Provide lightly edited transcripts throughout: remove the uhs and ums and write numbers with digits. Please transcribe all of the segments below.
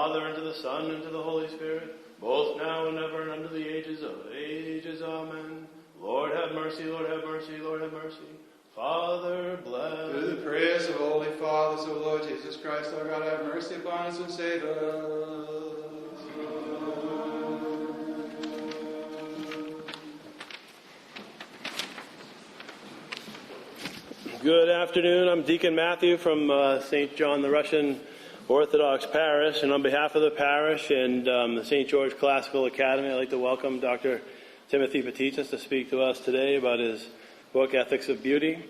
Father, and to the Son, and to the Holy Spirit, both now and ever, and unto the ages of ages. Amen. Lord have mercy, Lord have mercy, Lord have mercy. Father, bless. Through the prayers of Holy Father, so Lord Jesus Christ, our God, have mercy upon us and save us. Good afternoon. I'm Deacon Matthew from St. John the Russian Orthodox Parish, and on behalf of the parish and the St. George Classical Academy, I'd like to welcome Dr. Timothy Patitsas to speak to us today about his book, Ethics of Beauty.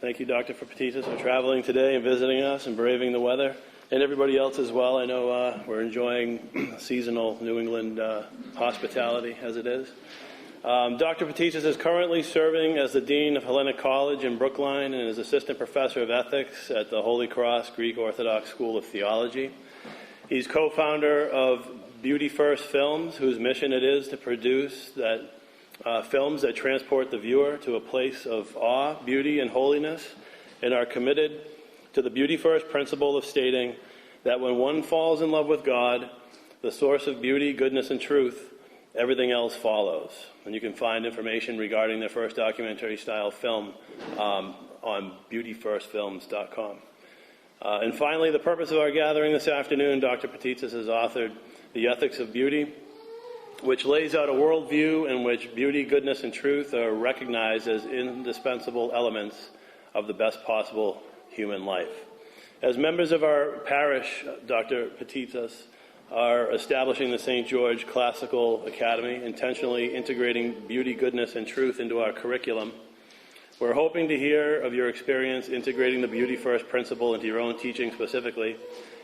Thank you, Dr. Patitsas, for traveling today and visiting us and braving the weather, and everybody else as well. I know we're enjoying seasonal New England hospitality as it is. Dr. Patitsas is currently serving as the Dean of Hellenic College in Brookline and is Assistant Professor of Ethics at the Holy Cross Greek Orthodox School of Theology. He's co-founder of Beauty First Films, whose mission it is to produce films that transport the viewer to a place of awe, beauty, and holiness, and are committed to the Beauty First principle of stating that when one falls in love with God, the source of beauty, goodness, and truth, everything else follows. And you can find information regarding their first documentary-style film on beautyfirstfilms.com. And finally, the purpose of our gathering this afternoon, Dr. Patitsas has authored The Ethics of Beauty, which lays out a worldview in which beauty, goodness, and truth are recognized as indispensable elements of the best possible human life. As members of our parish, Dr. Patitsas are establishing the St. George Classical Academy, intentionally integrating beauty, goodness, and truth into our curriculum. We're hoping to hear of your experience integrating the Beauty First principle into your own teaching specifically,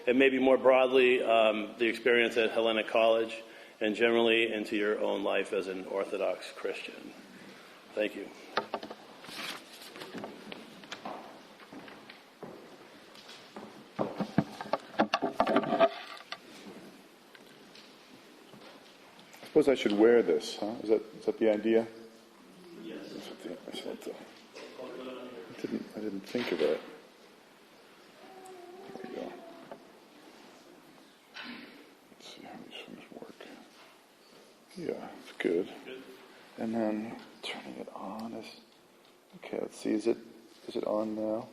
and maybe more broadly, the experience at Hellenic College, and generally into your own life as an Orthodox Christian. Thank you. I suppose I should wear this, huh? Is that the idea? Yes. I didn't think of that. There we go. Let's see how these things work. Yeah, it's good. And then turning it on is okay. Let's see. Is it on now?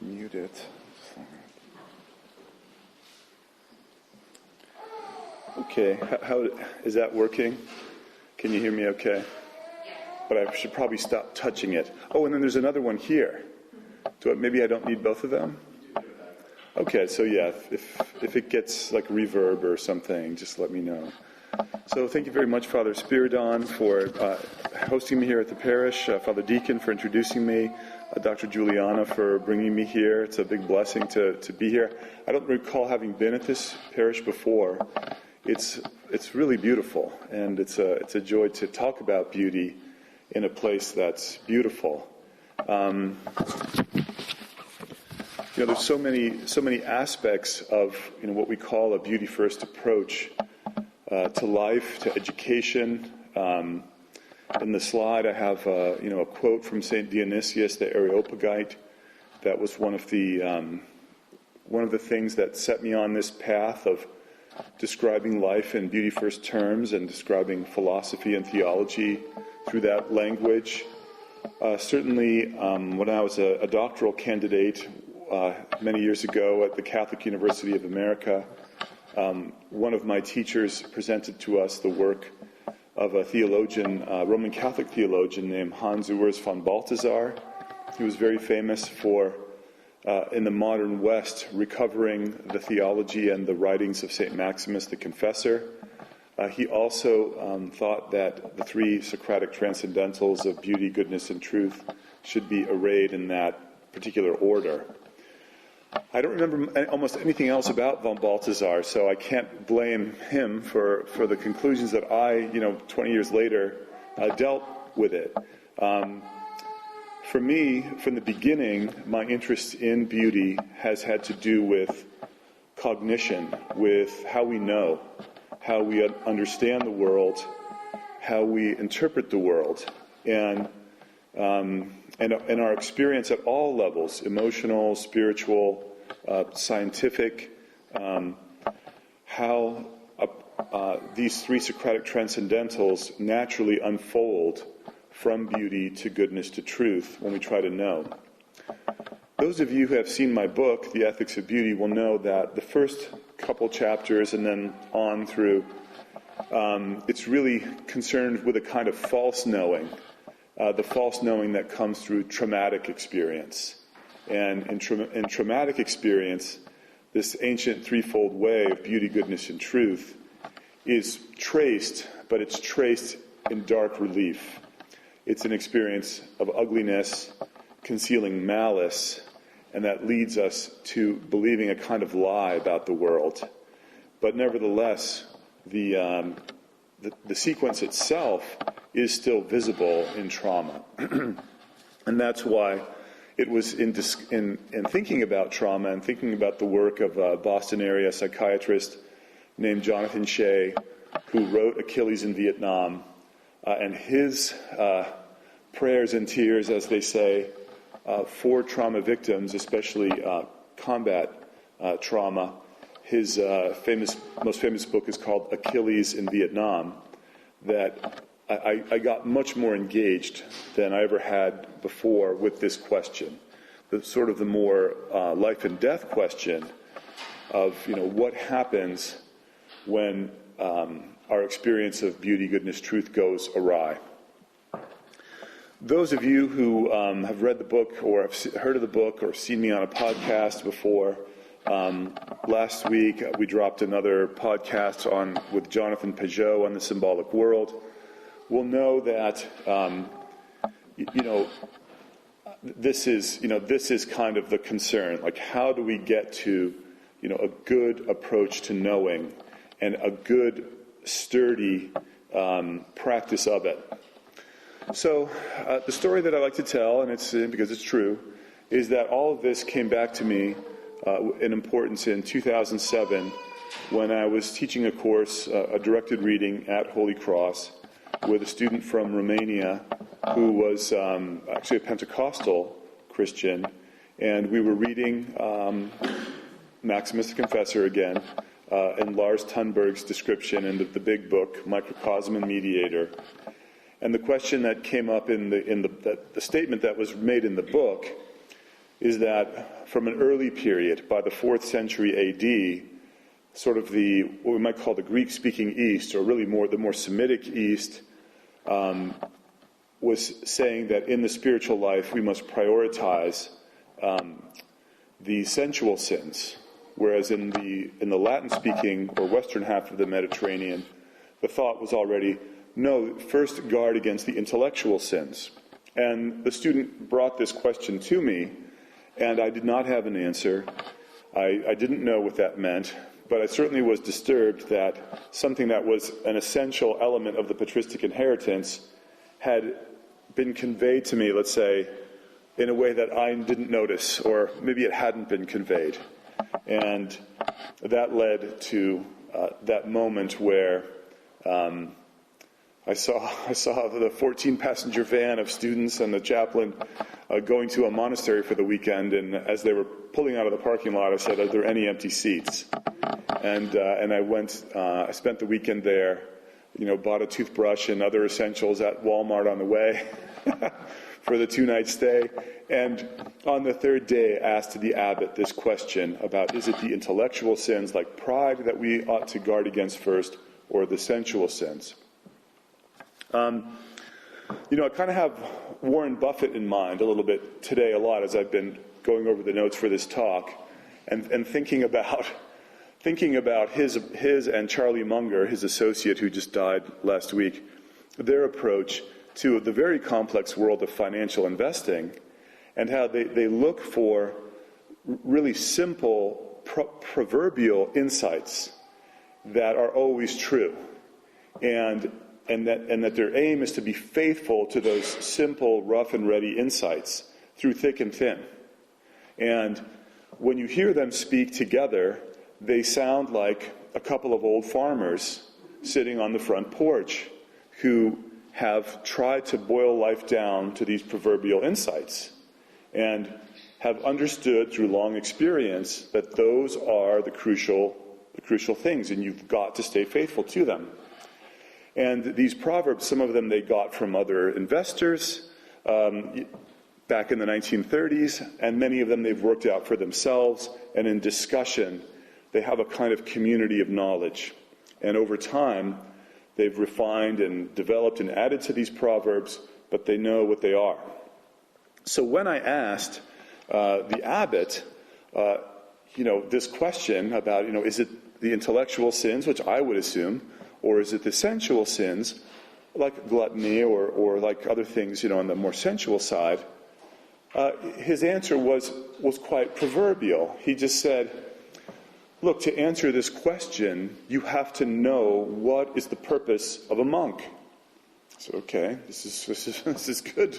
Mute it. Okay, how is that working? Can you hear me okay? But I should probably stop touching it. Oh, and then there's another one here. Maybe I don't need both of them? Okay, so yeah, if it gets like reverb or something, just let me know. So thank you very much, Father Spiridon, for hosting me here at the parish, Father Deacon for introducing me, Dr. Juliana for bringing me here. It's a big blessing to be here. I don't recall having been at this parish before. It's really beautiful, and it's a joy to talk about beauty in a place that's beautiful. There's so many aspects of what we call a beauty first approach to life, to education. In the slide, I have a quote from Saint Dionysius the Areopagite. That was one of the things that set me on this path of describing life in beauty first terms and describing philosophy and theology through that language. Certainly, when I was a doctoral candidate many years ago at the Catholic University of America, one of my teachers presented to us the work of a theologian, Roman Catholic theologian named Hans Urs von Balthasar. He was very famous for, in the modern West, recovering the theology and the writings of St. Maximus the Confessor. He also thought that the three Socratic transcendentals of beauty, goodness, and truth should be arrayed in that particular order. I don't remember almost anything else about von Balthasar, so I can't blame him for the conclusions that I, 20 years later, dealt with it. For me, from the beginning, my interest in beauty has had to do with cognition, with how we know, how we understand the world, how we interpret the world, and our experience at all levels, emotional, spiritual, scientific, how these three Socratic transcendentals naturally unfold from beauty to goodness to truth when we try to know. Those of you who have seen my book, The Ethics of Beauty, will know that the first couple chapters and then on through, it's really concerned with a kind of false knowing, the false knowing that comes through traumatic experience. And in traumatic experience, this ancient threefold way of beauty, goodness, and truth is traced, but it's traced in dark relief. It's an experience of ugliness, concealing malice, and that leads us to believing a kind of lie about the world. But nevertheless, the sequence itself is still visible in trauma. And that's why it was in thinking about trauma and thinking about the work of a Boston area psychiatrist named Jonathan Shea, who wrote Achilles in Vietnam, and his prayers and tears, as they say, for trauma victims, especially combat trauma. His most famous book is called Achilles in Vietnam, that I got much more engaged than I ever had before with this question, the more life and death question of, what happens when our experience of beauty, goodness, truth goes awry. Those of you who have read the book or have heard of the book or seen me on a podcast before, last week we dropped another podcast with Jonathan Peugeot on the symbolic world. Will know that this is kind of the concern. Like, how do we get to a good approach to knowing and a good sturdy practice of it? So the story that I like to tell, and it's because it's true, is that all of this came back to me in importance in 2007 when I was teaching a course, a directed reading at Holy Cross, with a student from Romania who was actually a Pentecostal Christian, and we were reading Maximus the Confessor again, and Lars Thunberg's description in the big book, Microcosm and Mediator. And the question that came up in the statement that was made in the book is that from an early period, by the 4th century A.D., sort of what we might call the Greek-speaking East, or really the more Semitic East, was saying that in the spiritual life we must prioritize the sensual sins, whereas in the Latin-speaking or Western half of the Mediterranean, the thought was already, no, first guard against the intellectual sins. And the student brought this question to me, and I did not have an answer. I didn't know what that meant, but I certainly was disturbed that something that was an essential element of the patristic inheritance had been conveyed to me, let's say, in a way that I didn't notice, or maybe it hadn't been conveyed. And that led to that moment where I saw the 14-passenger van of students and the chaplain going to a monastery for the weekend, and as they were pulling out of the parking lot, I said, "Are there any empty seats?" And I went. I spent the weekend there. Bought a toothbrush and other essentials at Walmart on the way for the 2-night stay. And on the third day, asked the abbot this question about: is it the intellectual sins like pride that we ought to guard against first, or the sensual sins? I kind of have Warren Buffett in mind a little bit today, a lot, as I've been going over the notes for this talk, and thinking about his and Charlie Munger, his associate who just died last week, their approach to the very complex world of financial investing, and how they look for really simple proverbial insights that are always true, and that their aim is to be faithful to those simple, rough and ready insights through thick and thin. And when you hear them speak together, they sound like a couple of old farmers sitting on the front porch who have tried to boil life down to these proverbial insights and have understood through long experience that those are the crucial things, and you've got to stay faithful to them. And these proverbs, some of them they got from other investors back in the 1930s, and many of them they've worked out for themselves, and in discussion they have a kind of community of knowledge. And over time, they've refined and developed and added to these proverbs, but they know what they are. So when I asked the abbot, this question about, is it the intellectual sins, which I would assume, or is it the sensual sins, like gluttony or like other things, on the more sensual side, his answer was quite proverbial. He just said, look, to answer this question, you have to know what is the purpose of a monk. I said, okay, this is good.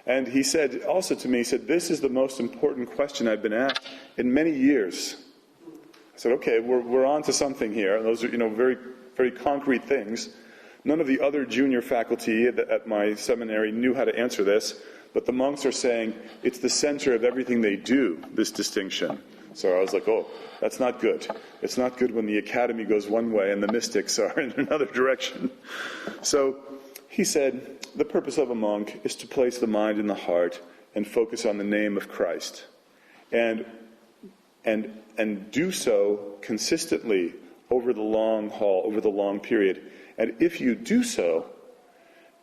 And he said also to me, this is the most important question I've been asked in many years. I said, okay, we're on to something here. And those are, very, very concrete things. None of the other junior faculty at my seminary knew how to answer this, but the monks are saying it's the center of everything they do, this distinction. So I was like, oh, that's not good. It's not good when the academy goes one way and the mystics are in another direction. So he said, the purpose of a monk is to place the mind in the heart and focus on the name of Christ. And do so consistently over the long haul, over the long period. And if you do so,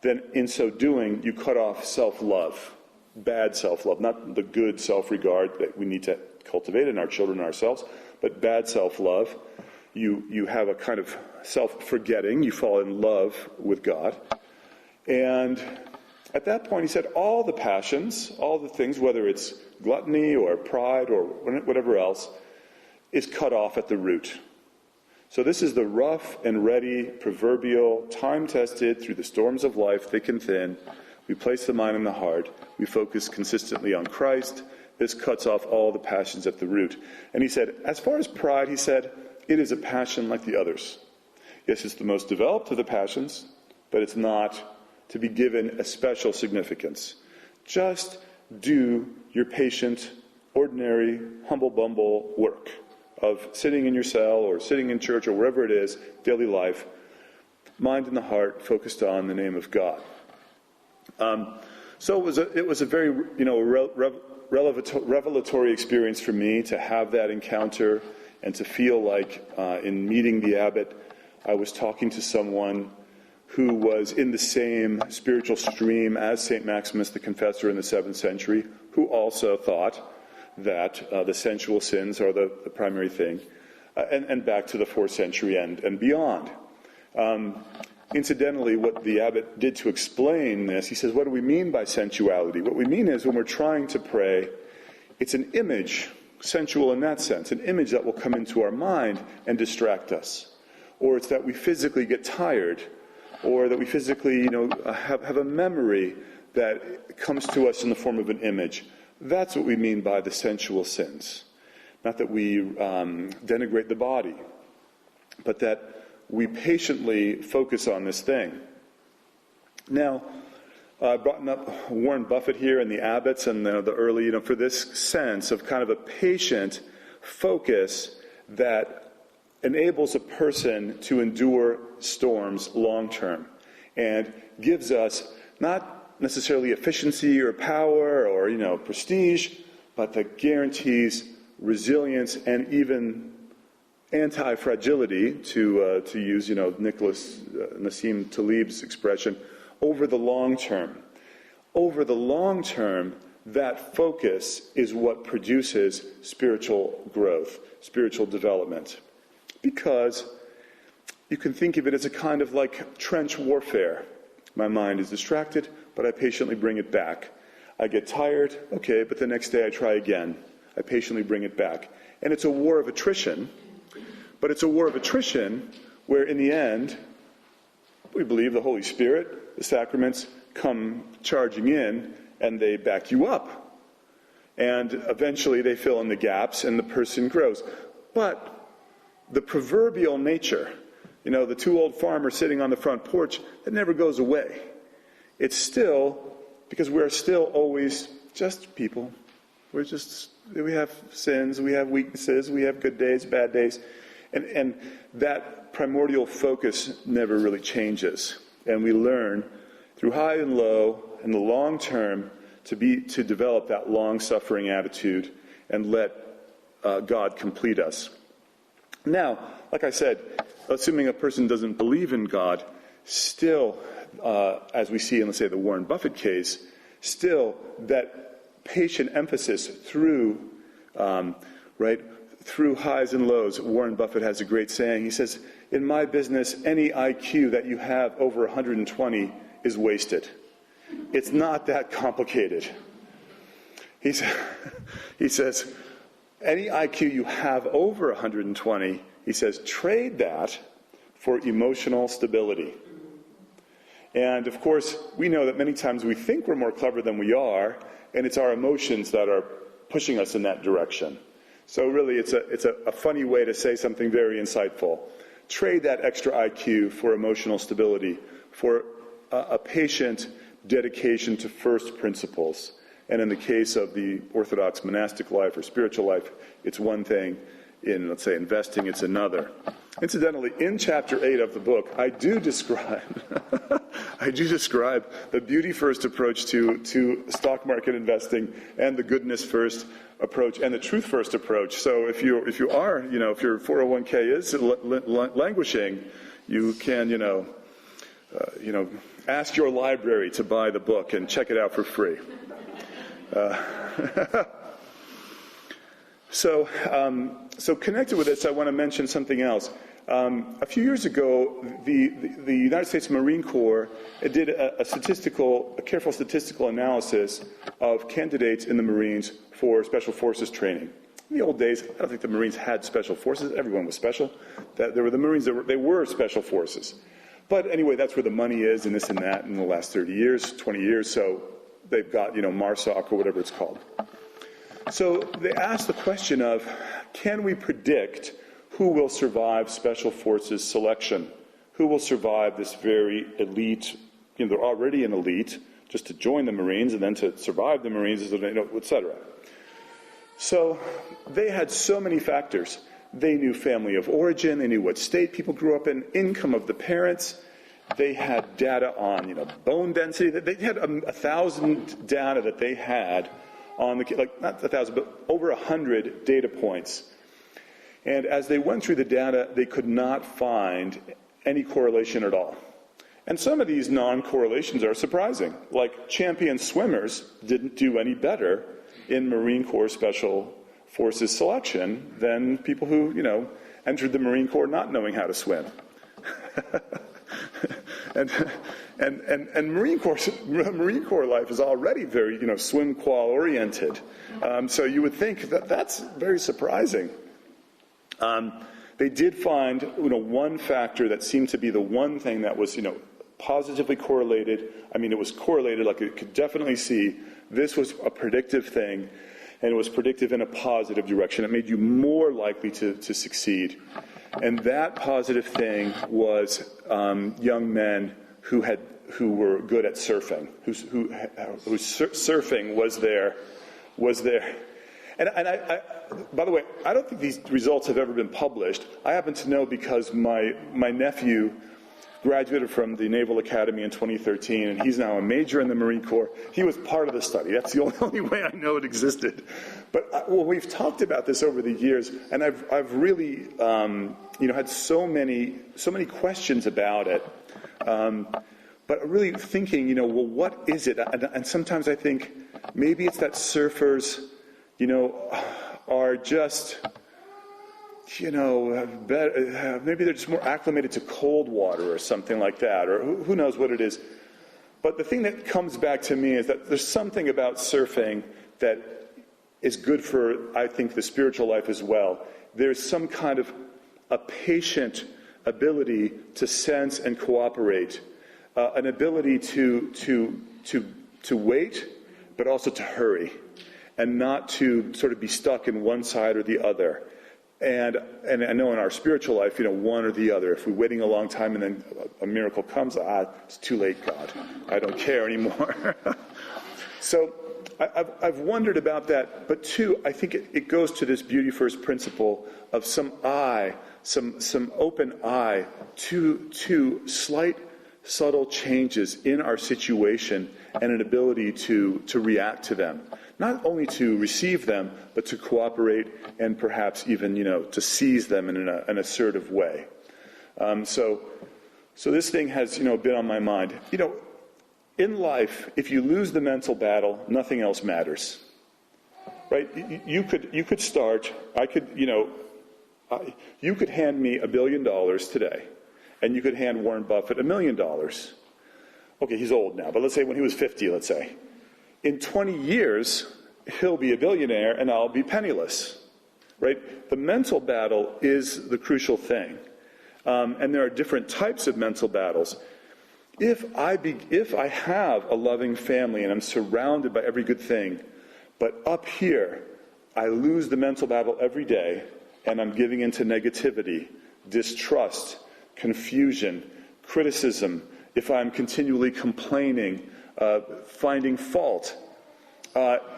then in so doing, you cut off self-love, bad self-love, not the good self-regard that we need to cultivate in our children and ourselves, but bad self-love. You have a kind of self-forgetting. You fall in love with God. And at that point, he said, all the passions, all the things, whether it's gluttony or pride or whatever else, is cut off at the root. So this is the rough and ready, proverbial, time-tested through the storms of life, thick and thin. We place the mind in the heart. We focus consistently on Christ. This cuts off all the passions at the root. And he said, as far as pride, he said, it is a passion like the others. Yes, it's the most developed of the passions, but it's not to be given a special significance. Just do your patient, ordinary, humble bumble work of sitting in your cell or sitting in church or wherever it is, daily life, mind in the heart, focused on the name of God. So it was a very revelatory experience for me to have that encounter and to feel like in meeting the abbot, I was talking to someone who was in the same spiritual stream as St. Maximus the Confessor in the 7th century, who also thought that the sensual sins are the primary thing, and back to the 4th century and beyond. Incidentally, what the abbot did to explain this, he says, what do we mean by sensuality? What we mean is when we're trying to pray, it's an image, sensual in that sense, an image that will come into our mind and distract us. Or it's that we physically get tired, or that we physically, have a memory that comes to us in the form of an image. That's what we mean by the sensual sins. Not that we denigrate the body, but that we patiently focus on this thing. Now, I brought up Warren Buffett here and the abbots and the early, for this sense of kind of a patient focus that enables a person to endure storms long term and gives us not necessarily efficiency or power or, prestige, but that guarantees resilience and even antifragility, to use, Nicholas Nassim Taleb's expression, over the long term. Over the long term, that focus is what produces spiritual growth, spiritual development. Because you can think of it as a kind of like trench warfare. My mind is distracted, but I patiently bring it back. I get tired, okay, but the next day I try again. I patiently bring it back. And it's a war of attrition, but it's a war of attrition where in the end, we believe the Holy Spirit, the sacraments, come charging in and they back you up. And eventually they fill in the gaps and the person grows. But the proverbial nature, the two old farmers sitting on the front porch, that never goes away. It's still, because we're still always just people. We have sins, we have weaknesses, we have good days, bad days. And that primordial focus never really changes. And we learn through high and low in the long term to develop that long-suffering attitude and let God complete us. Now, like I said, assuming a person doesn't believe in God, still, as we see in, let's say, the Warren Buffett case, still that patient emphasis through highs and lows. Warren Buffett has a great saying. He says, in my business, any IQ that you have over 120 is wasted. It's not that complicated. He says, any IQ you have over 120, he says, trade that for emotional stability. And of course, we know that many times we think we're more clever than we are, and it's our emotions that are pushing us in that direction. So really, it's a funny way to say something very insightful. Trade that extra IQ for emotional stability, for a patient dedication to first principles. And in the case of the Orthodox monastic life or spiritual life, it's one thing. In, let's say, investing, it's another. Incidentally, in chapter 8 of the book, I do describe the beauty first approach to stock market investing and the goodness first approach and the truth first approach. So if your 401k is languishing, you can, ask your library to buy the book and check it out for free. So connected with this, I want to mention something else. A few years ago, the United States Marine Corps did a careful statistical analysis of candidates in the Marines for Special Forces training. In the old days, I don't think the Marines had Special Forces. Everyone was special. There were the Marines they were Special Forces. But anyway, that's where the money is and this and that in the last 30 years, 20 years. So they've got, MARSOC or whatever it's called. So they asked the question of, can we predict who will survive Special Forces selection? Who will survive this very elite, they're already an elite, just to join the Marines and then to survive the Marines, et cetera. So they had so many factors. They knew family of origin, they knew what state people grew up in, income of the parents. They had data on, bone density. They had 1,000 data that they had on not 1,000, but over 100 data points. And as they went through the data, they could not find any correlation at all. And some of these non-correlations are surprising. Like champion swimmers didn't do any better in Marine Corps Special Forces selection than people who, entered the Marine Corps not knowing how to swim. And Marine Corps life is already very, swim qual oriented. So you would think that that's very surprising. They did find, one factor that seemed to be the one thing that was, positively correlated. I mean, it was correlated, like you could definitely see this was a predictive thing, and it was predictive in a positive direction. It made you more likely to succeed. And that positive thing was young men who were good at surfing, whose surfing was there. And I, by the way, I don't think these results have ever been published. I happen to know because my nephew graduated from the Naval Academy in 2013, and he's now a major in the Marine Corps. He was part of the study. That's the only way I know it existed. But we've talked about this over the years, and I've really had so many questions about it. But really thinking, what is it? And sometimes I think maybe it's that surfers, are just, maybe they're just more acclimated to cold water or something like that, or who knows what it is. But the thing that comes back to me is that there's something about surfing that is good for, I think, the spiritual life as well. There's some kind of a patient ability to sense and cooperate, an ability to wait, but also to hurry, and not to sort of be stuck in one side or the other. And I know in our spiritual life, one or the other. If we're waiting a long time and then a miracle comes, it's too late, God. I don't care anymore. So I've wondered about that. But two, I think it goes to this beauty first principle of some open eye to slight, subtle changes in our situation and an ability to react to them. Not only to receive them, but to cooperate and perhaps even, to seize them in an assertive way. So this thing has, been on my mind. In life, if you lose the mental battle, nothing else matters. Right? You could start, you could hand me $1 billion today, and you could hand Warren Buffett $1 million. Okay, he's old now, but let's say when he was 50, let's say. In 20 years, he'll be a billionaire and I'll be penniless, right? The mental battle is the crucial thing. And there are different types of mental battles. If I have a loving family and I'm surrounded by every good thing, but up here, I lose the mental battle every day and I'm giving into negativity, distrust, confusion, criticism, if I'm continually complaining, finding fault,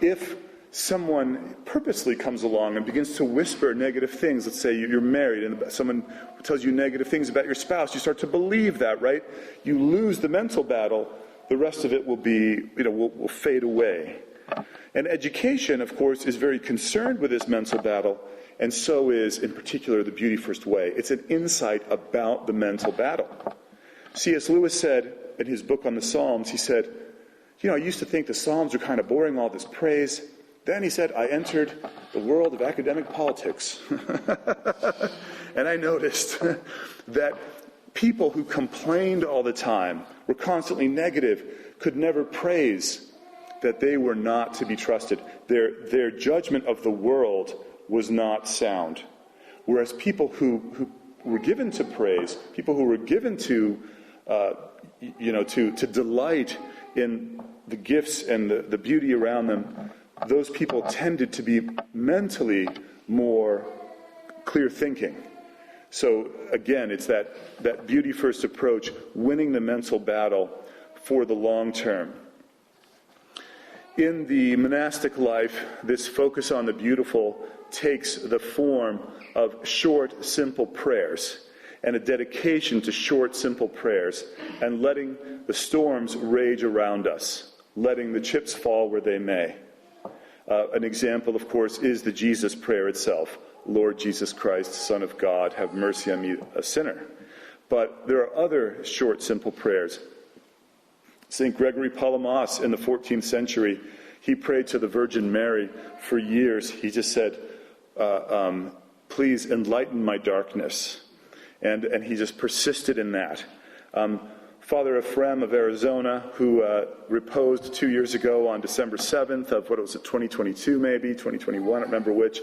if someone purposely comes along and begins to whisper negative things, let's say you're married and someone tells you negative things about your spouse, you start to believe that, right? You lose the mental battle, the rest of it will be, will fade away. And education, of course, is very concerned with this mental battle, and so is, in particular, the Beauty First Way. It's an insight about the mental battle. C.S. Lewis said in his book on the Psalms, he said, I used to think the Psalms were kind of boring, all this praise. Then he said, I entered the world of academic politics. And I noticed that people who complained all the time, were constantly negative, could never praise, that they were not to be trusted. Their judgment of the world was not sound. Whereas people who were given to praise, people who were given to delight in the gifts and the beauty around them, those people tended to be mentally more clear thinking. So again, it's that beauty first approach, winning the mental battle for the long term. In the monastic life, this focus on the beautiful takes the form of short, simple prayers and a dedication to short, simple prayers and letting the storms rage around us, letting the chips fall where they may. An example, of course, is the Jesus prayer itself. Lord Jesus Christ, Son of God, have mercy on me, a sinner. But there are other short, simple prayers. St. Gregory Palamas in the 14th century, he prayed to the Virgin Mary for years. He just said, please enlighten my darkness. And he just persisted in that. Father Ephraim of Arizona, who reposed 2 years ago on December 7th of, 2022 maybe, 2021, I don't remember which,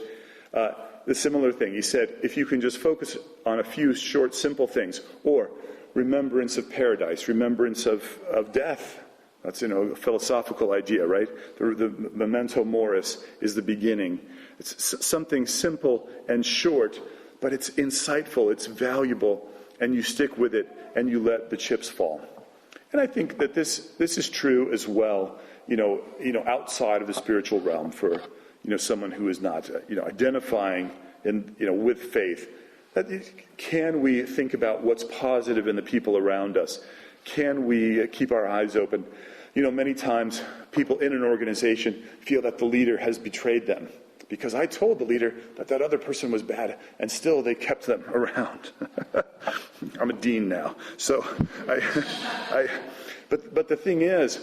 the similar thing. He said, if you can just focus on a few short, simple things, or remembrance of paradise, remembrance of death. That's, a philosophical idea, right? The memento moris is the beginning. It's something simple and short, but it's insightful, it's valuable, and you stick with it, and you let the chips fall. And I think that this is true as well, outside of the spiritual realm for, someone who is not, identifying with faith. Can we think about what's positive in the people around us? Can we keep our eyes open? Many times people in an organization feel that the leader has betrayed them because I told the leader that other person was bad, and still they kept them around. I'm a dean now, so But the thing is,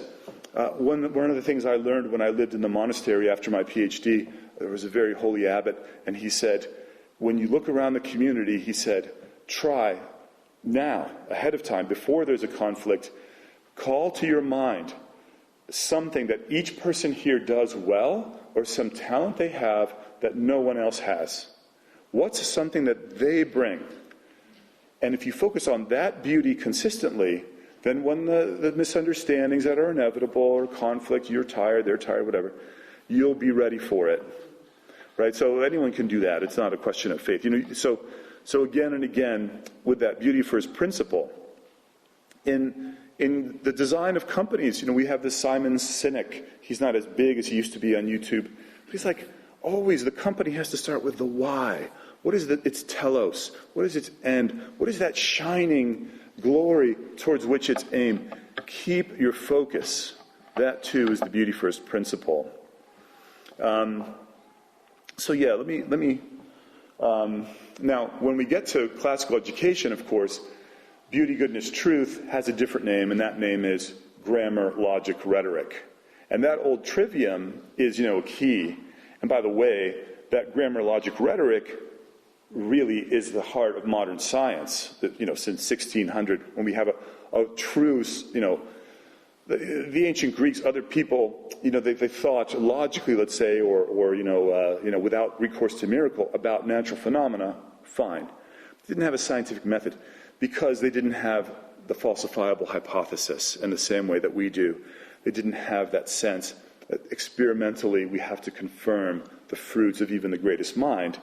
one of the things I learned when I lived in the monastery after my PhD, there was a very holy abbot, and he said, when you look around the community, he said, try now, ahead of time, before there's a conflict, Call to your mind something that each person here does well, or some talent they have that no one else has. What's something that they bring? And if you focus on that beauty consistently, then when the misunderstandings that are inevitable or conflict, you're tired, they're tired, whatever, you'll be ready for it. Right? So anyone can do that. It's not a question of faith. So again and again, with that beauty first principle, in the design of companies, we have this Simon Sinek. He's not as big as he used to be on YouTube. But he's like, always the company has to start with the why. What is its telos? What is its end? What is that shining glory towards which it's aimed? Keep your focus. That too is the beauty first principle. Let me. Now, when we get to classical education, of course, beauty, goodness, truth has a different name, and that name is grammar, logic, rhetoric. And that old trivium is, key. And by the way, that grammar, logic, rhetoric really is the heart of modern science. That, since 1600, when we have a true, the ancient Greeks, other people, they thought logically, let's say, or without recourse to miracle about natural phenomena, fine. They didn't have a scientific method because they didn't have the falsifiable hypothesis in the same way that we do. They didn't have that sense that experimentally we have to confirm the fruits of even the greatest mind.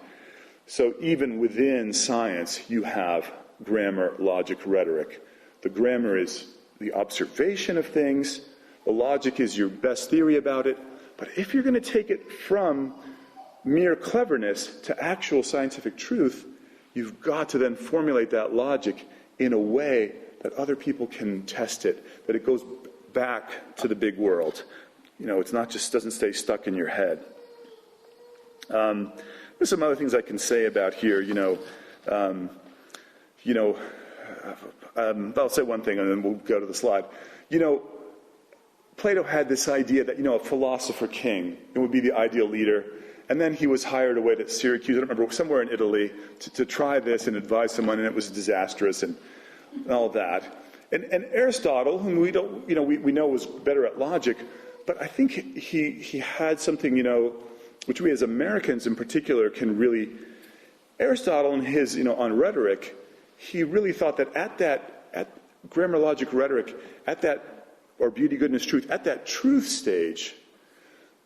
So even within science, you have grammar, logic, rhetoric. The grammar is the observation of things. The logic is your best theory about it. But if you're going to take it from mere cleverness to actual scientific truth, you've got to then formulate that logic in a way that other people can test it, that it goes back to the big world. It's not just doesn't stay stuck in your head. There's some other things I can say about here. I'll say one thing and then we'll go to the slide. Plato had this idea that, a philosopher king, it would be the ideal leader. And then he was hired away to Syracuse, I don't remember, somewhere in Italy, to try this and advise someone, and it was disastrous and all that. And Aristotle, whom we don't, we know was better at logic, but I think he had something, which we as Americans in particular can really. Aristotle in his, on rhetoric, he really thought that at grammar, logic, rhetoric, or beauty, goodness, truth, at that truth stage,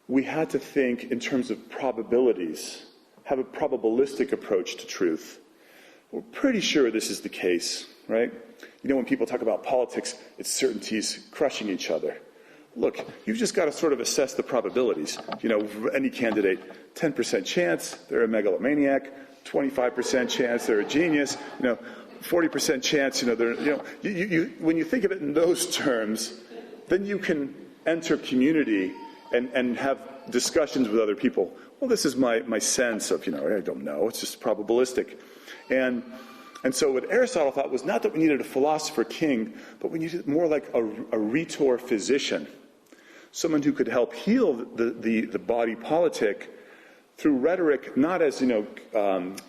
we had to think in terms of probabilities, have a probabilistic approach to truth. We're pretty sure this is the case, right? When people talk about politics, it's certainties crushing each other. Look, you've just got to sort of assess the probabilities. Any candidate, 10% chance they're a megalomaniac, 25% chance they're a genius, 40% chance, when you think of it in those terms, then you can enter community and have discussions with other people. Well, this is my sense of, I don't know, it's just probabilistic. And so what Aristotle thought was not that we needed a philosopher king, but we needed more like a rhetor physician, someone who could help heal the body politic through rhetoric, not as,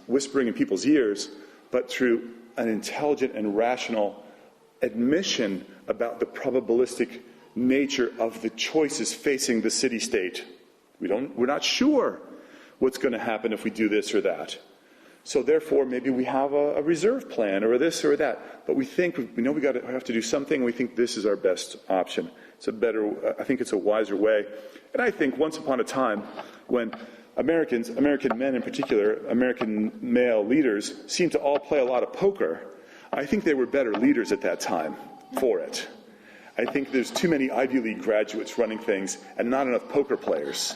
whispering in people's ears, but through an intelligent and rational admission about the probabilistic nature of the choices facing the city-state. We're not sure what's going to happen if we do this or that. So therefore, maybe we have a reserve plan or this or that. But we know we have to do something, and we think this is our best option. I think it's a wiser way. And I think once upon a time, when American men in particular, American male leaders, seemed to all play a lot of poker, I think they were better leaders at that time for it. I think there's too many Ivy League graduates running things and not enough poker players.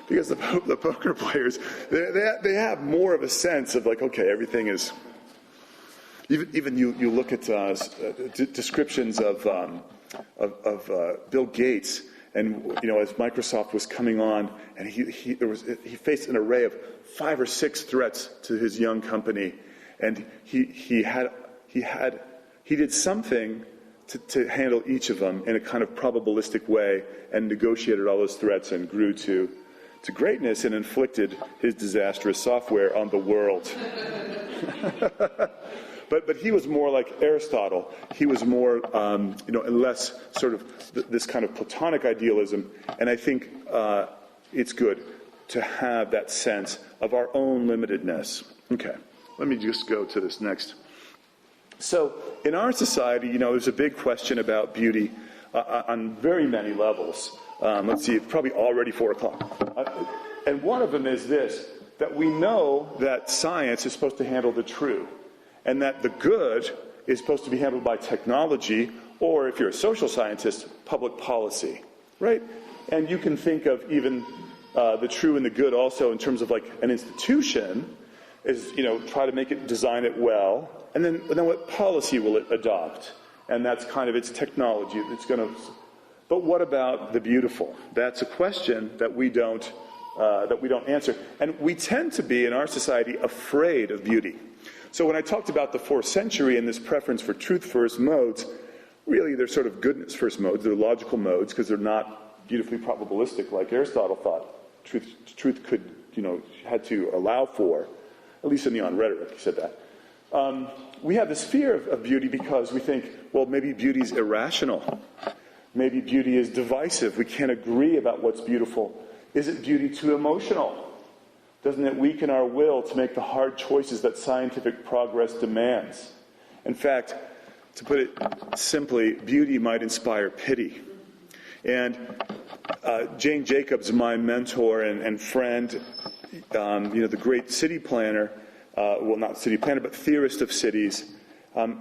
Because the poker players, they have more of a sense of like, okay, everything is. Even you look at descriptions of Bill Gates, and as Microsoft was coming on, and he faced an array of 5 or 6 threats to his young company, and he did something to handle each of them in a kind of probabilistic way, and negotiated all those threats and grew to greatness and inflicted his disastrous software on the world. But he was more like Aristotle. He was more, less sort of this kind of Platonic idealism. And I think it's good to have that sense of our own limitedness. Okay, let me just go to this next. So in our society, there's a big question about beauty on very many levels. Let's see, it's probably already 4 o'clock. And one of them is this, that we know that science is supposed to handle the true, and that the good is supposed to be handled by technology, or if you're a social scientist, public policy, right? And you can think of even the true and the good also in terms of like an institution is, try to make it, design it well, and then what policy will it adopt? And that's kind of its technology. It's going to. But what about the beautiful? That's a question that we don't answer. And we tend to be, in our society, afraid of beauty. So when I talked about the 4th century and this preference for truth-first modes, really they're sort of goodness-first modes. They're logical modes because they're not beautifully probabilistic like Aristotle thought truth could, had to allow for, at least in the On Rhetoric, he said that. We have this fear of beauty because we think, well, maybe beauty is irrational. Maybe beauty is divisive. We can't agree about what's beautiful. Is it beauty too emotional? Doesn't it weaken our will to make the hard choices that scientific progress demands? In fact, to put it simply, beauty might inspire pity. And Jane Jacobs, my mentor and friend, the great city planner, not city planner, but theorist of cities,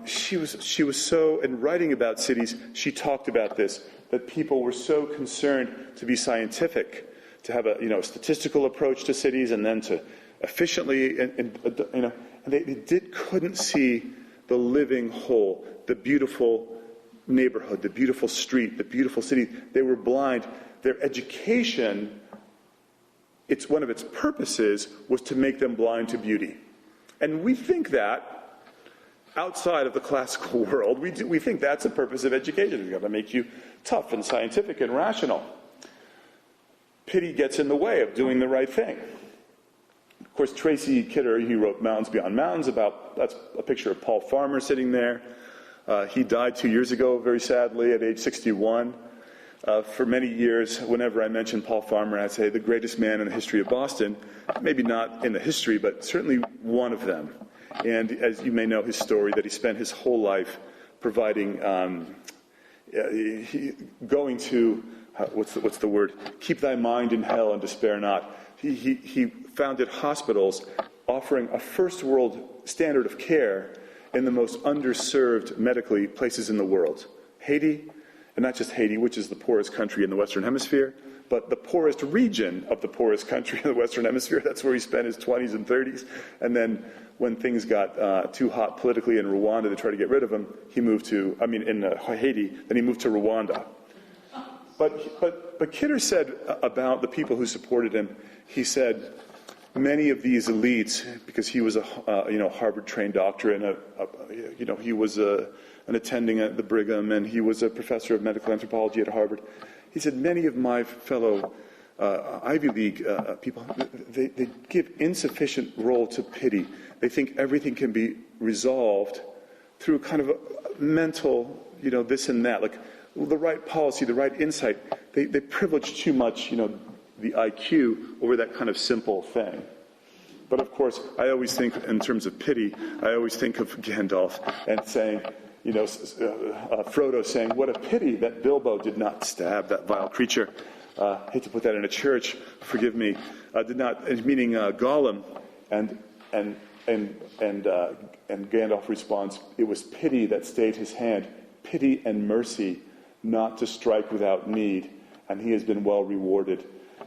she was so, in writing about cities, she talked about this, that people were so concerned to be scientific, to have a statistical approach to cities, and then to efficiently, and they couldn't see the living whole, the beautiful neighborhood, the beautiful street, the beautiful city. They were blind. Their education, one of its purposes was to make them blind to beauty. And we think that outside of the classical world, we think that's the purpose of education. It's got to make you tough and scientific and rational. Pity gets in the way of doing the right thing. Of course, Tracy Kidder, he wrote Mountains Beyond Mountains that's a picture of Paul Farmer sitting there. He died 2 years ago, very sadly, at age 61. For many years, whenever I mention Paul Farmer, I'd say the greatest man in the history of Boston. Maybe not in the history, but certainly one of them. And as you may know his story, that he spent his whole life providing, going to, what's the word? Keep thy mind in hell and despair not. He founded hospitals offering a first world standard of care in the most underserved medically places in the world. Haiti, and not just Haiti, which is the poorest country in the Western Hemisphere, but the poorest region of the poorest country in the Western Hemisphere. That's where he spent his 20s and 30s. And then when things got too hot politically in Rwanda to try to get rid of him, he moved to, in Haiti, then he moved to Rwanda. But Kidder said about the people who supported him, he said, many of these elites, because he was a Harvard-trained doctor and he was an attending at the Brigham, and he was a professor of medical anthropology at Harvard. He said many of my fellow Ivy League people, they give insufficient role to pity. They think everything can be resolved through kind of a mental, this and that, like the right policy, the right insight. They privilege too much, the IQ over that kind of simple thing. But of course, I always think in terms of pity, I always think of Gandalf and saying, Frodo saying, what a pity that Bilbo did not stab that vile creature. Hate to put that in a church, forgive me. Did not, meaning Gollum, and Gandalf responds, it was pity that stayed his hand, pity and mercy, not to strike without need, and he has been well rewarded.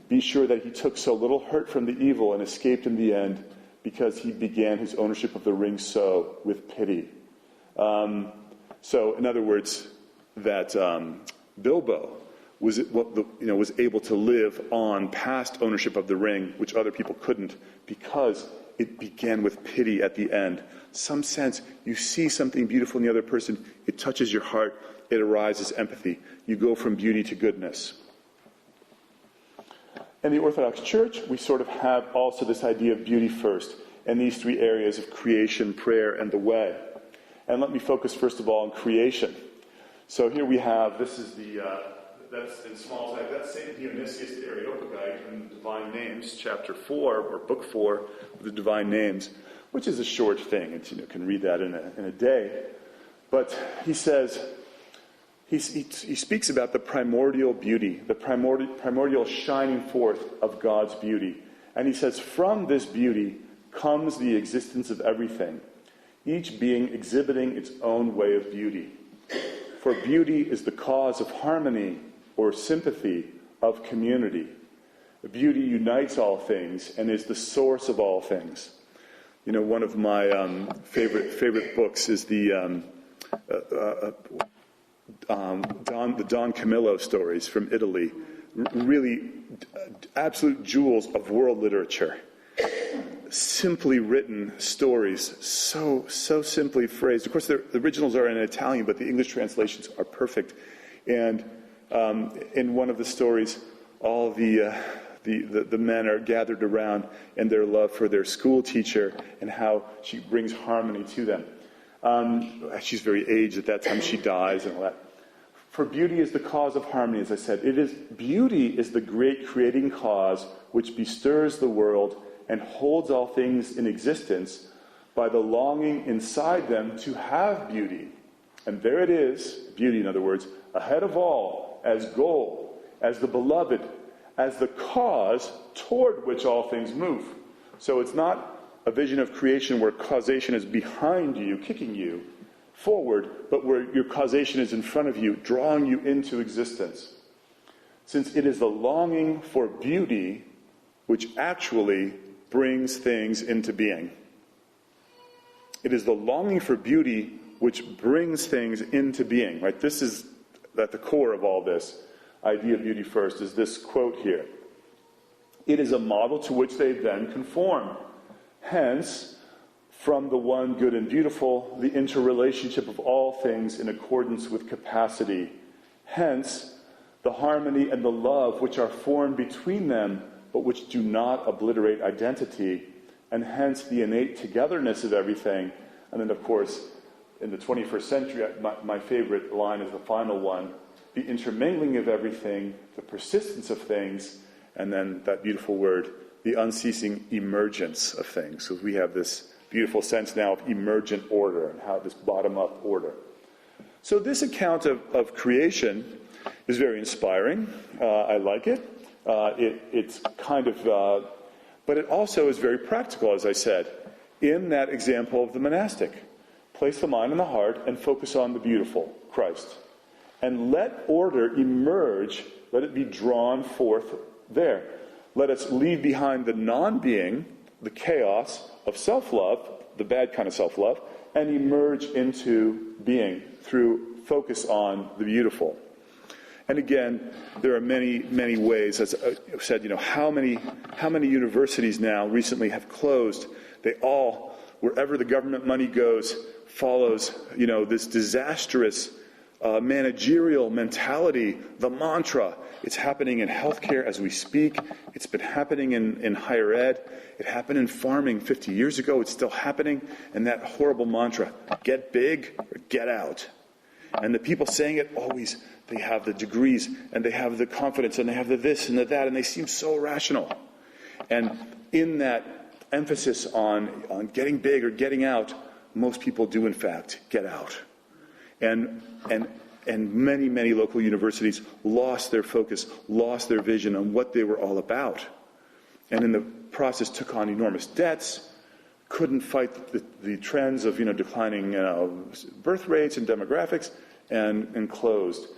Be sure that he took so little hurt from the evil and escaped in the end, because he began his ownership of the ring so with pity. So, in other words, that Bilbo was able to live on past ownership of the ring, which other people couldn't, because it began with pity at the end. Some sense, you see something beautiful in the other person, it touches your heart, it arises empathy. You go from beauty to goodness. In the Orthodox Church, we sort of have also this idea of beauty first, in these three areas of creation, prayer, and the way. And let me focus first of all on creation. So here we have, this is that's in small type, that's St. Dionysius the Areopagite in the Divine Names, chapter 4, or book 4 of the Divine Names, which is a short thing. It's, can read that in a day. But he says, he speaks about the primordial beauty, the primordial shining forth of God's beauty. And he says, from this beauty comes the existence of everything, each being exhibiting its own way of beauty. For beauty is the cause of harmony or sympathy of community. Beauty unites all things and is the source of all things. One of my favorite books is the Don Camillo stories from Italy. Really absolute jewels of world literature. Simply written stories, so simply phrased. Of course, the originals are in Italian, but the English translations are perfect. And in one of the stories, all the men are gathered around in their love for their school teacher and how she brings harmony to them. She's very aged at that time. She dies and all that. For beauty is the cause of harmony, as I said. Beauty is the great creating cause which bestirs the world and holds all things in existence by the longing inside them to have beauty. And there it is, beauty in other words, ahead of all, as goal, as the beloved, as the cause toward which all things move. So it's not a vision of creation where causation is behind you, kicking you forward, but where your causation is in front of you, drawing you into existence. Since it is the longing for beauty which actually brings things into being. It is the longing for beauty which brings things into being, right? This is at the core of all this idea of beauty first, is this quote here. It is a model to which they then conform. Hence, from the one good and beautiful, the interrelationship of all things in accordance with capacity. Hence, the harmony and the love which are formed between them, but which do not obliterate identity. And hence, the innate togetherness of everything. And then, of course, in the 21st century, my favorite line is the final one. The intermingling of everything, the persistence of things, and then that beautiful word, the unceasing emergence of things. So we have this beautiful sense now of emergent order and how this bottom-up order. So this account of creation is very inspiring. I like it. It's kind of, but it also is very practical, as I said, in that example of the monastic. Place the mind and the heart and focus on the beautiful, Christ. And let order emerge, let it be drawn forth there. Let us leave behind the non-being, the chaos of self-love, the bad kind of self-love, and emerge into being through focus on the beautiful. And again, there are many, many ways. As I said, how many universities now recently have closed? They all, wherever the government money goes, follows, this disastrous managerial mentality, the mantra. It's happening in healthcare as we speak. It's been happening in higher ed. It happened in farming 50 years ago. It's still happening. And that horrible mantra, get big or get out. And the people saying it always, they have the degrees and they have the confidence and they have the this and the that, and they seem so rational. And in that emphasis on getting big or getting out, most people do in fact get out. And many, many local universities lost their focus, lost their vision on what they were all about. And in the process took on enormous debts, couldn't fight the trends of declining birth rates and demographics, and closed.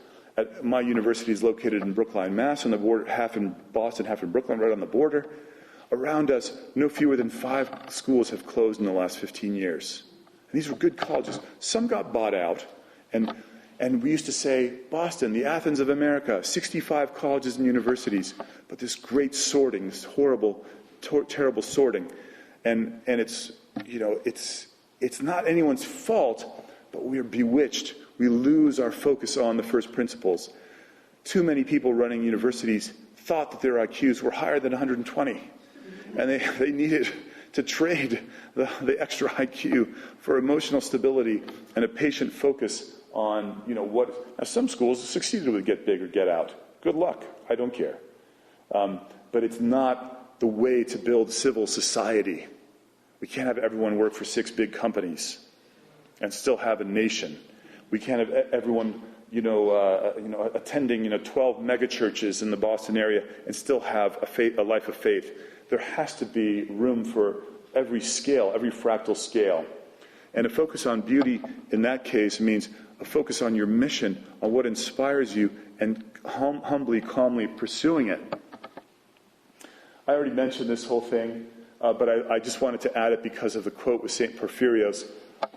My university is located in Brookline, Mass, on the border, half in Boston, half in Brooklyn, right on the border. Around us, no fewer than 5 schools have closed in the last 15 years. And these were good colleges. Some got bought out, and we used to say, Boston, the Athens of America, 65 colleges and universities, but this great sorting, this horrible, terrible sorting. And it's not anyone's fault, but we are bewitched. We lose our focus on the first principles. Too many people running universities thought that their IQs were higher than 120. And they needed to trade the extra IQ for emotional stability and a patient focus on, what. Now, some schools succeeded with get big or get out. Good luck. I don't care. But it's not the way to build civil society. We can't have everyone work for 6 big companies and still have a nation. We can't have everyone, attending, 12 mega churches in the Boston area and still have a life of faith. There has to be room for every scale, every fractal scale. And a focus on beauty in that case means a focus on your mission, on what inspires you, and humbly, calmly pursuing it. I already mentioned this whole thing, but I just wanted to add it because of the quote with St. Porphyrios.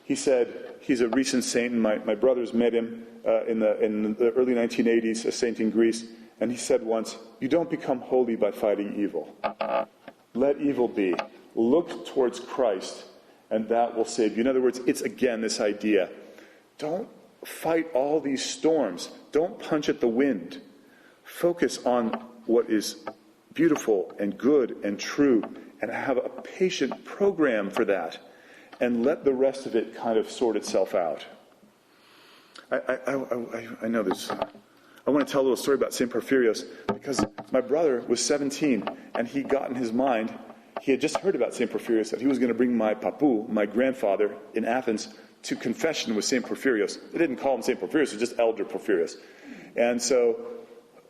He said, he's a recent saint, and my brothers met him in the early 1980s, a saint in Greece, and he said once, "You don't become holy by fighting evil. Let evil be. Look towards Christ, and that will save you." In other words, it's again this idea. Don't fight all these storms. Don't punch at the wind. Focus on what is beautiful and good and true, and have a patient program for that, and let the rest of it kind of sort itself out. I know this. I want to tell a little story about St. Porphyrios, because my brother was 17, and he got in his mind, he had just heard about St. Porphyrios, that he was going to bring my papu, my grandfather, in Athens, to confession with St. Porphyrios. They didn't call him St. Porphyrios, it was just Elder Porphyrios. And so,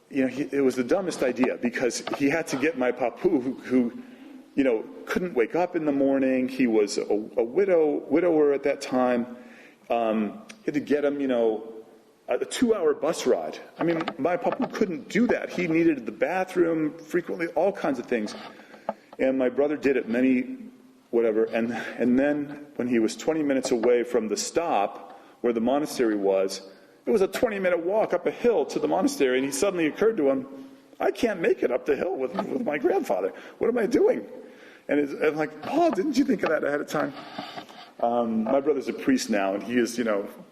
it was the dumbest idea, because he had to get my papu, who couldn't wake up in the morning. He was a widower at that time. He had to get him, a 2-hour bus ride. I mean, my papu couldn't do that. He needed the bathroom frequently, all kinds of things. And my brother did it and then when he was 20 minutes away from the stop where the monastery was, it was a 20-minute walk up a hill to the monastery, and he suddenly occurred to him, I can't make it up the hill with my grandfather. What am I doing? And I'm like, Paul, didn't you think of that ahead of time? My brother's a priest now, and he is,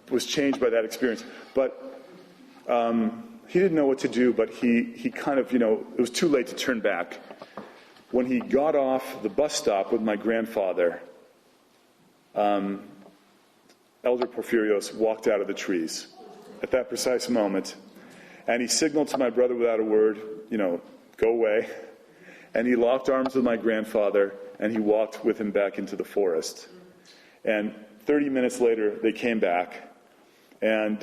was changed by that experience. But he didn't know what to do, but he kind of, it was too late to turn back. When he got off the bus stop with my grandfather, Elder Porphyrios walked out of the trees at that precise moment, and he signaled to my brother without a word, go away. And he locked arms with my grandfather, and he walked with him back into the forest. And 30 minutes later, they came back, and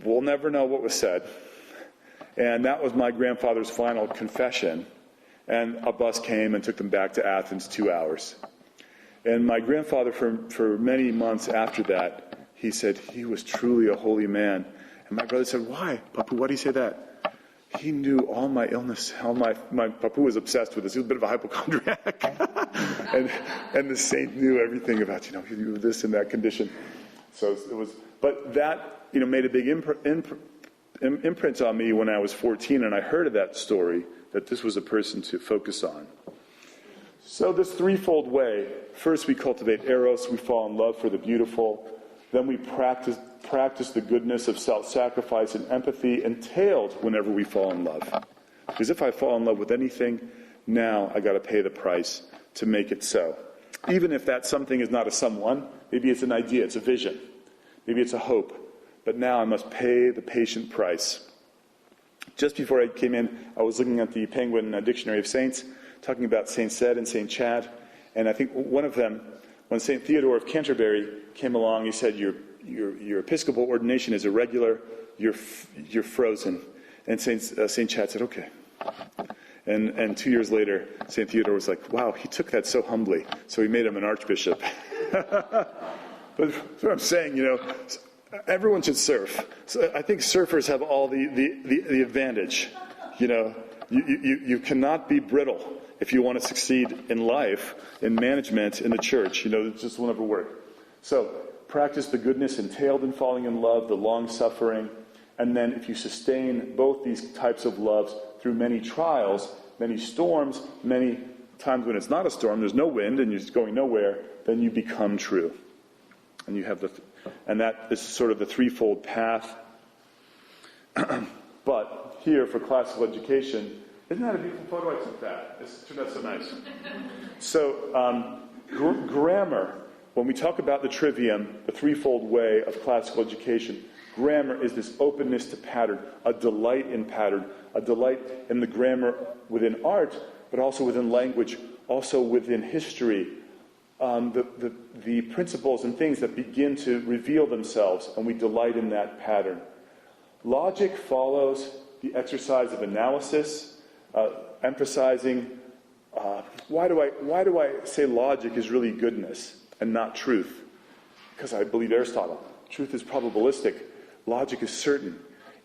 we'll never know what was said. And that was my grandfather's final confession. And a bus came and took them back to Athens, 2 hours. And my grandfather, for many months after that, he said he was truly a holy man. And my brother said, why? Papu, why do you say that? He knew all my illness. My Papu was obsessed with this. He was a bit of a hypochondriac. and the saint knew everything about, he knew this and that condition. So it was, but that, made a big imprint on me when I was 14, and I heard of that story, that this was a person to focus on. So this threefold way: first we cultivate eros, we fall in love for the beautiful, then we practice the goodness of self-sacrifice and empathy, entailed whenever we fall in love. Because if I fall in love with anything, now I got to pay the price to make it so. Even if that something is not a someone, maybe it's an idea, it's a vision, maybe it's a hope, but now I must pay the patient price. Just before I came in, I was looking at the Penguin Dictionary of Saints, talking about Saint Ced and Saint Chad, and I think one of them, when Saint Theodore of Canterbury came along, he said, your episcopal ordination is irregular, you're frozen. And Saint Chad said, okay. And 2 years later, Saint Theodore was like, wow, he took that so humbly, so he made him an archbishop. But that's what I'm saying, everyone should surf. So I think surfers have all the advantage. You cannot be brittle if you want to succeed in life, in management, in the church. It just will never work. So practice the goodness entailed in falling in love, the long-suffering, and then if you sustain both these types of loves through many trials, many storms, many times when it's not a storm, there's no wind, and you're just going nowhere, then you become true. And you have and that is sort of the threefold path. But here, for classical education, Isn't that a beautiful photo? I took that. It's turned out so nice. So, grammar, when we talk about the trivium, the threefold way of classical education, grammar is this openness to pattern, a delight in pattern, a delight in the grammar within art, but also within language, also within history. The principles and things that begin to reveal themselves, and we delight in that pattern. Logic follows the exercise of analysis, emphasizing why do I say logic is really goodness and not truth? Because I believe Aristotle. Truth is probabilistic. Logic is certain.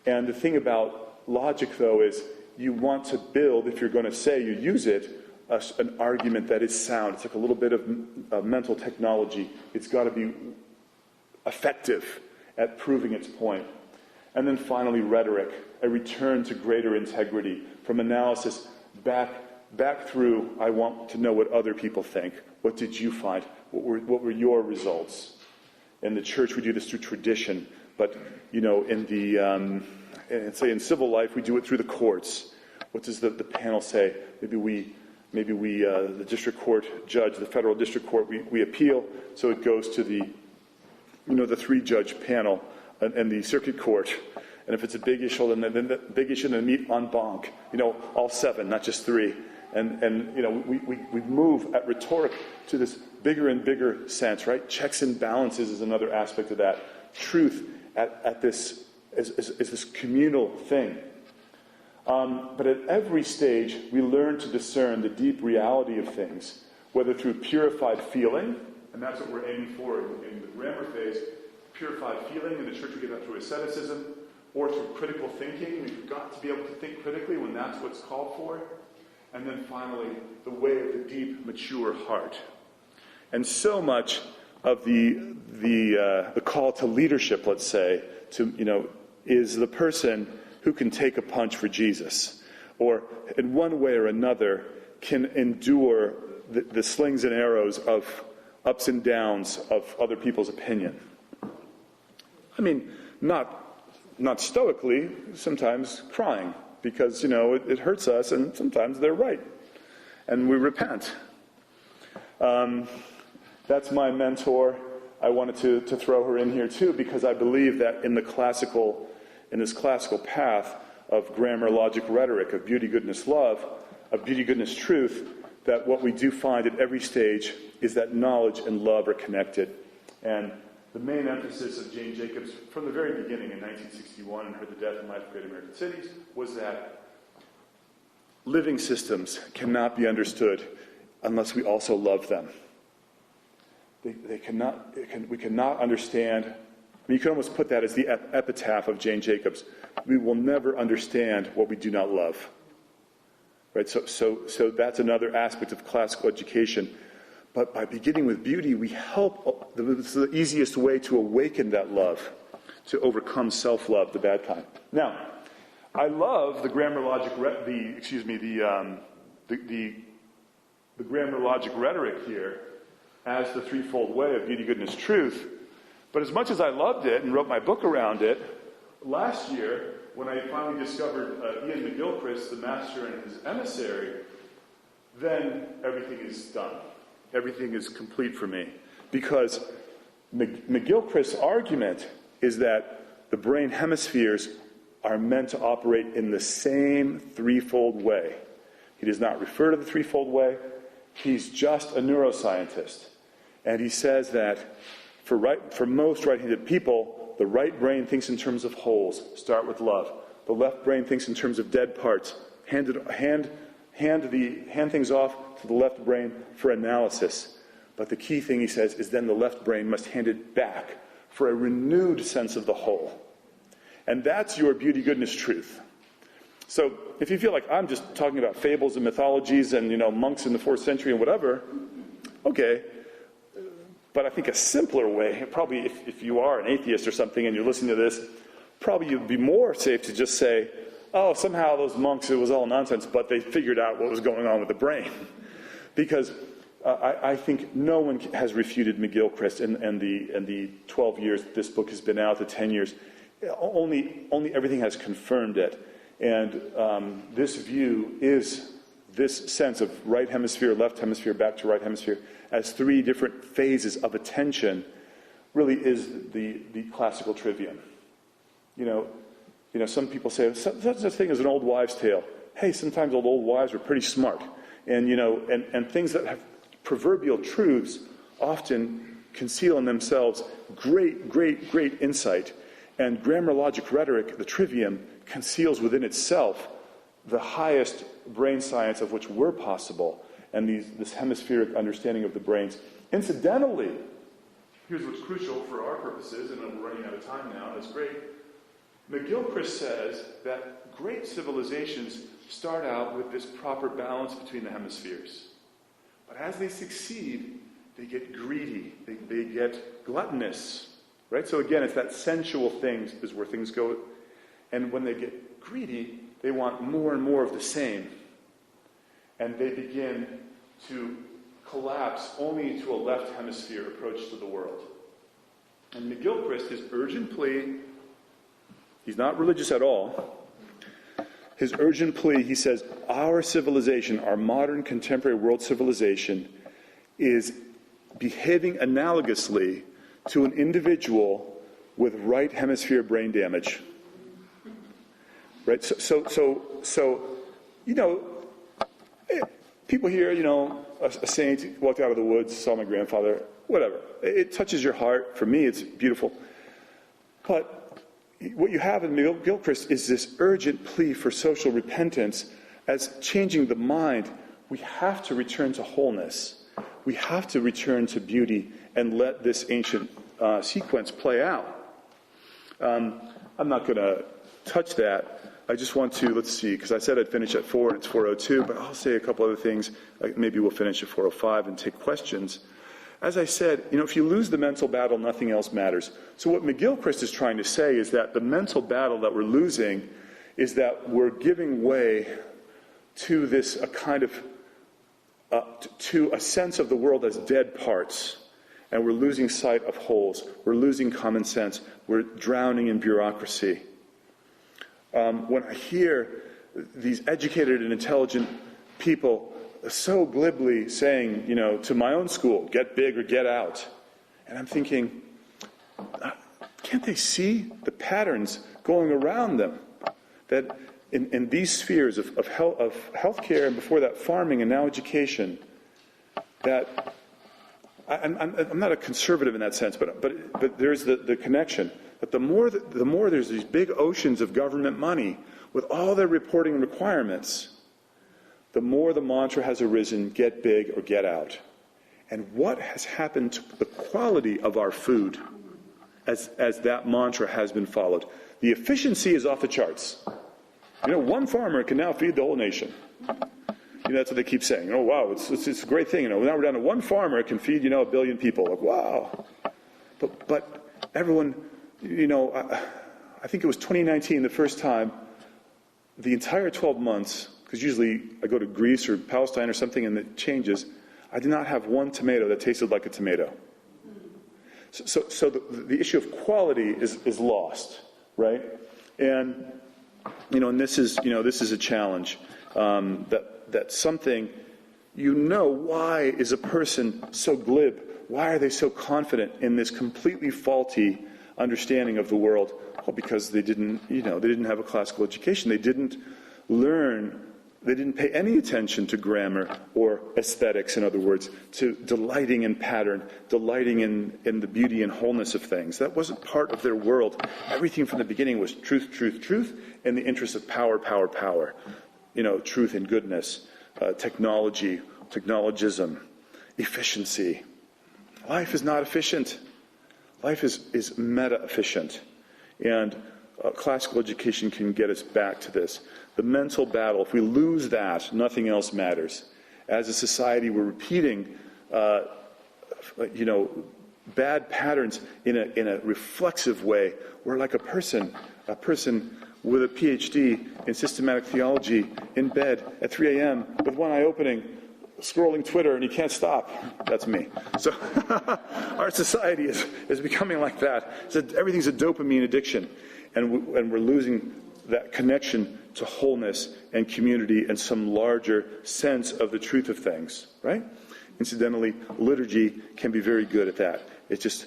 And the thing about logic, though, is you want to build, if you're going to say you use it, an argument that is sound. It's like a little bit of mental technology. It's got to be effective at proving its point. And then finally, rhetoric, a return to greater integrity. From analysis back through, I want to know what other people think. What did you find? What were your results? In the church, we do this through tradition. But, in say in civil life, we do it through the courts. What does the panel say? Maybe we, the district court judge, the federal district court, we appeal, so it goes to the 3-judge panel and the circuit court. And if it's a big issue, then the big issue, then meet en banc. All 7, not just 3. And we move at rhetoric to this bigger and bigger sense, right? Checks and balances is another aspect of that. Truth at this is this communal thing. But at every stage, we learn to discern the deep reality of things, whether through purified feeling, and that's what we're aiming for in the grammar phase, purified feeling. In the church, we get that through asceticism, or through critical thinking. We've got to be able to think critically when that's what's called for. And then finally, the way of the deep, mature heart. And so much of the call to leadership, let's say, is the person who can take a punch for Jesus, or in one way or another can endure the slings and arrows of ups and downs of other people's opinion. I mean, not stoically, sometimes crying, because, it hurts us, and sometimes they're right, and we repent. That's my mentor. I wanted to throw her in here too, because I believe that in this classical path of grammar, logic, rhetoric, of beauty, goodness, love, of beauty, goodness, truth, that what we do find at every stage is that knowledge and love are connected. And the main emphasis of Jane Jacobs from the very beginning in 1961 and her The Death and Life of Great American Cities was that living systems cannot be understood unless we also love them. We cannot understand. You can almost put that as the epitaph of Jane Jacobs. We will never understand what we do not love. Right? So that's another aspect of classical education. But by beginning with beauty, we help. It's the easiest way to awaken that love, to overcome self-love, the bad kind. Now, I love the grammar logic, the grammar logic rhetoric here as the threefold way of beauty, goodness, truth. But as much as I loved it and wrote my book around it, last year, when I finally discovered Ian McGilchrist, the master and his emissary, then everything is done. Everything is complete for me. Because McGilchrist's argument is that the brain hemispheres are meant to operate in the same threefold way. He does not refer to the threefold way. He's just a neuroscientist. And he says that for most right-handed people, the right brain thinks in terms of wholes. Start with love. The left brain thinks in terms of dead parts. Hand things off to the left brain for analysis. But the key thing, he says, is then the left brain must hand it back for a renewed sense of the whole. And that's your beauty, goodness, truth. So if you feel like I'm just talking about fables and mythologies and, monks in the 4th century and whatever, okay. But I think a simpler way, probably if you are an atheist or something and you're listening to this, probably you'd be more safe to just say, oh, somehow those monks, it was all nonsense, but they figured out what was going on with the brain. Because I think no one has refuted McGilchrist and the 12 years that this book has been out, the 10 years. Only everything has confirmed it. And this view is this sense of right hemisphere, left hemisphere, back to right hemisphere, as three different phases of attention, really is the classical trivium. You know, some people say, such a thing as an old wives' tale. Hey, sometimes old wives were pretty smart. And, and things that have proverbial truths often conceal in themselves great, great, great insight. And grammar, logic, rhetoric, the trivium, conceals within itself the highest brain science of which were possible, and this hemispheric understanding of the brains. Incidentally, here's what's crucial for our purposes, and we're running out of time now, that's great. McGilchrist says that great civilizations start out with this proper balance between the hemispheres. But as they succeed, they get greedy, they get gluttonous, right? So again, it's that sensual things is where things go. And when they get greedy, they want more and more of the same. And they begin to collapse only to a left hemisphere approach to the world. And McGilchrist, his urgent plea, he's not religious at all. His urgent plea, he says, our civilization, our modern contemporary world civilization, is behaving analogously to an individual with right hemisphere brain damage. Right? So people here, a saint walked out of the woods, saw my grandfather, whatever. It touches your heart. For me, it's beautiful. But what you have in McGilchrist is this urgent plea for social repentance as changing the mind. We have to return to wholeness. We have to return to beauty and let this ancient sequence play out. I'm not going to touch that. I just want to, let's see, because I said I'd finish at 4 and it's 4:02, but I'll say a couple other things. Maybe we'll finish at 4:05 and take questions. As I said, if you lose the mental battle, nothing else matters. So what McGilchrist is trying to say is that the mental battle that we're losing is that we're giving way to this, to a sense of the world as dead parts. And we're losing sight of wholes. We're losing common sense. We're drowning in bureaucracy. When I hear these educated and intelligent people so glibly saying, to my own school, get big or get out. And I'm thinking, can't they see the patterns going around them? That in these spheres of healthcare, and before that farming, and now education, that I'm not a conservative in that sense, but there's the connection. That the more there's these big oceans of government money with all their reporting requirements, the more the mantra has arisen, get big or get out. And what has happened to the quality of our food as that mantra has been followed? The efficiency is off the charts. One farmer can now feed the whole nation. That's what they keep saying. Oh, wow, it's a great thing. Now we're down to one farmer can feed, 1 billion people. Like, wow. But everyone, I think it was 2019, the first time, the entire 12 months, because usually I go to Greece or Palestine or something and it changes, I did not have one tomato that tasted like a tomato. So the issue of quality is lost, right? And, and this is a challenge, that something, why is a person so glib? Why are they so confident in this completely faulty understanding of the world? Well, because they didn't have a classical education. They didn't learn, they didn't pay any attention to grammar or aesthetics, in other words, to delighting in pattern, delighting in the beauty and wholeness of things. That wasn't part of their world. Everything from the beginning was truth, truth, truth, in the interest of power, power, power. Truth and goodness, technology, technologism, efficiency. Life is not efficient. Life is meta-efficient. And classical education can get us back to this. The mental battle, if we lose that, nothing else matters. As a society, we're repeating, bad patterns in a reflexive way. We're like a person with a PhD in systematic theology in bed at 3 a.m. with one eye opening, scrolling Twitter, and you can't stop. That's me. So our society is becoming like that. So everything's a dopamine addiction, and we're losing that connection to wholeness and community and some larger sense of the truth of things, right? Incidentally, liturgy can be very good at that. It's just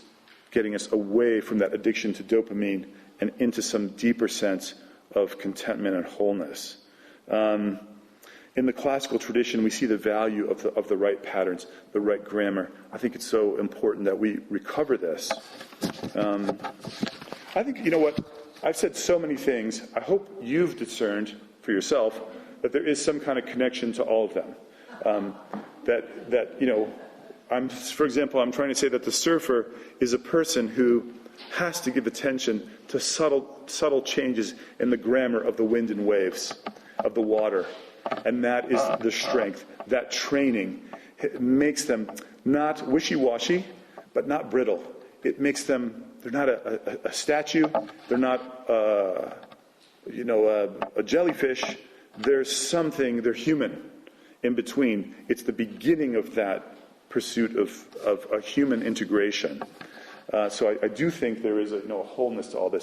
getting us away from that addiction to dopamine and into some deeper sense of contentment and wholeness. In the classical tradition, we see the value of the right patterns, the right grammar. I think it's so important that we recover this. I think, you know what, I've said so many things. I hope you've discerned for yourself that there is some kind of connection to all of them. For example, I'm trying to say that the surfer is a person who has to give attention to subtle changes in the grammar of the wind and waves, of the water. And that is the strength. That training makes them not wishy-washy, but not brittle. It makes them, they're not a statue, they're not a jellyfish. There's something, they're human in between. It's the beginning of that pursuit of a human integration. So I do think there is a wholeness to all this.